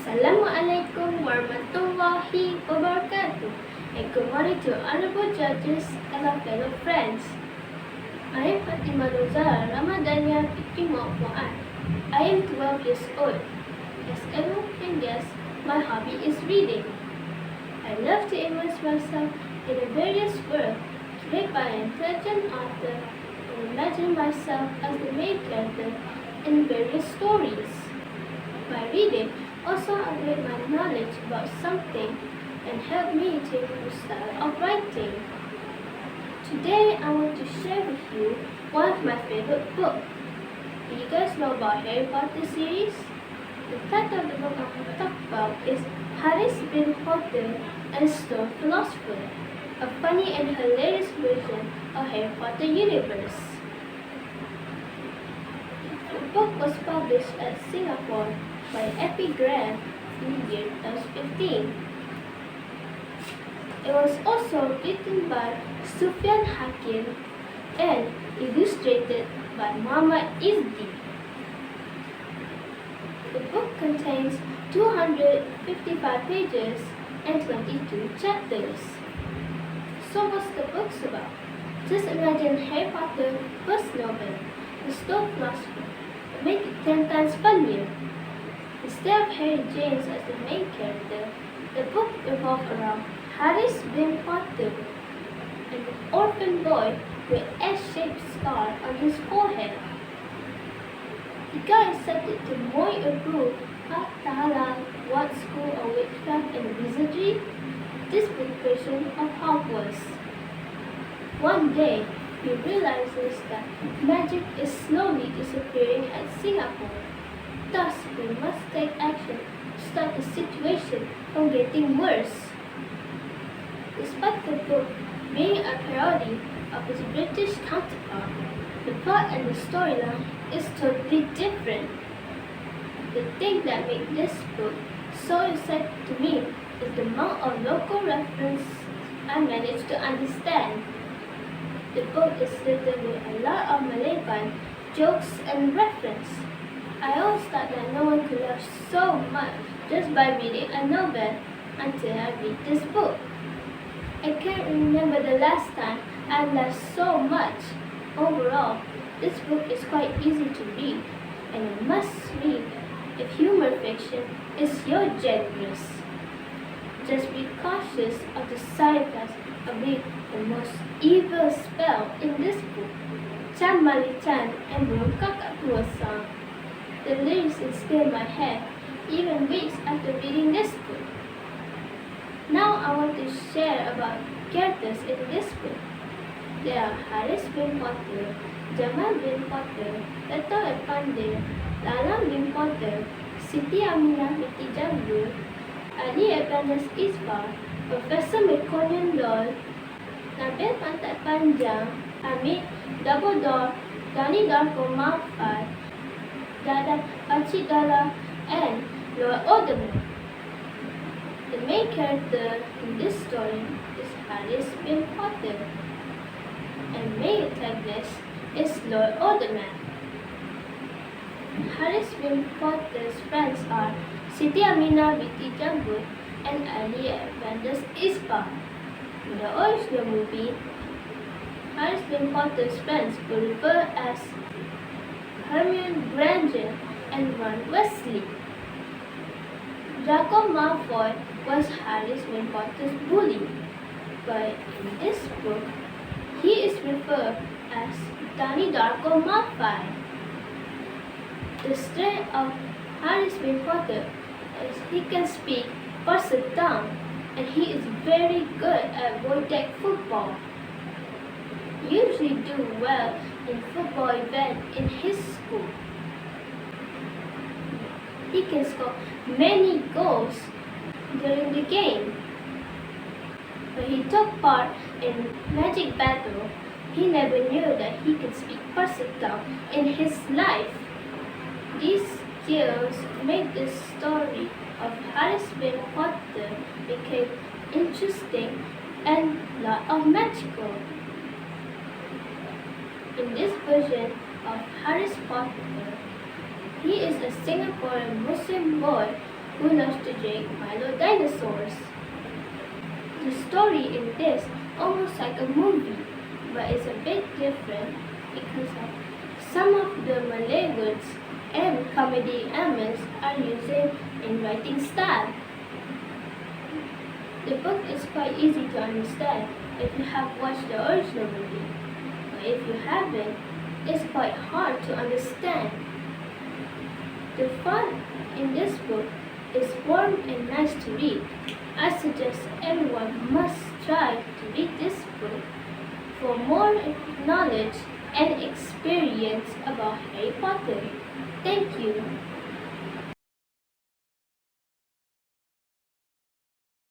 Assalamualaikum warahmatullahi wabarakatuh, and good morning to honorable judges and our fellow friends. I am Fatima Nuzara Ramadania Fikimo Mu'ad. I am 12 years old. As everyone can guess, my hobby is reading. I love to immerse myself in a various world created by an intelligent author and imagine myself as the main character in various stories. By reading also upgrade my knowledge about something and help me to improve style of writing. Today I want to share with you one of my favorite books. Do you guys know about Harry Potter series? The title of the book I want to talk about is Harris bin Potter and Stone Philosopher, a funny and hilarious version of Harry Potter universe. The book was published at Singapore by Episod in the year 2015. It was also written by Sufyan Hakim and illustrated by Muhammad Izdi. The book contains 255 pages and 22 chapters. So what's the book about? Just imagine Harry Potter first novel, The Stone Philosopher, and make it 10 times funnier. Instead of Harry James as the main character, the book revolves around Harris bin Potter, an orphan boy with an S-shaped scar on his forehead. The guy accepted to Moy Abu Ta'ala what school of witchcraft and wizardry, this book version of Hogwarts. One day, he realizes that magic is slowly disappearing at Singapore. Thus, we must take action to stop the situation from getting worse. Despite the book being a parody of its British counterpart, the plot and the storyline is totally different. The thing that made this book so exciting to me is the amount of local reference I managed to understand. The book is written with a lot of Malayan jokes and reference. I always thought that no one could laugh so much just by reading a novel until I read this book. I can't remember the last time I laughed so much. Overall, this book is quite easy to read and a must-read if humor fiction is your genre. Just be cautious of the side effects of reading the most evil spell in this book, Chan Mali Chan and Burung Kakak Tua song. The lyrics is still in my head, even weeks after reading this book. Now I want to share about characters in this book. There are Harris bin Potter, Jamal bin Potter, Dato' Epandir, Lalang bin Potter, Siti Aminah binti Jambul, Ali Ebandas Isbar, Profesor Mekonian Lol, Nabil Pantat Panjang, Hamid Dumbledore, Danny Darko Malfoy, Dada Pachigala, and Lord Voldemort. The main character in this story is Harris bin Potter, and main antagonist is Lord Voldemort. Harris bin Potter's friends are Siti Aminah binti Jambul and Ali Ebandas Isbar. In the original movie, Harris bin Potter's friends were referred as Hermione Granger and Ron Weasley. Draco Malfoy was Harris bin Potter's bully, but in this book, he is referred as Danny Darko Malfoy. The strength of Harris bin Potter is he can speak Persian tongue, and he is very good at void deck football. He usually do well in football event in his school. He can score many goals during the game. When he took part in magic battle, he never knew that he could speak Persian tongue in his life. These skills made the story of Harris bin Potter became interesting and lot of magical. In this version of Harris Potter, he is a Singaporean Muslim boy who loves to drink Milo dinosaurs. The story in this almost like a movie, but it's a bit different because of some of the Malay words and comedy elements are used in writing style. The book is quite easy to understand if you have watched the original movie, but if you haven't, it's quite hard to understand. The font in this book is warm and nice to read. I suggest everyone must try to read this book for more knowledge and experience about Harry Potter. Thank you.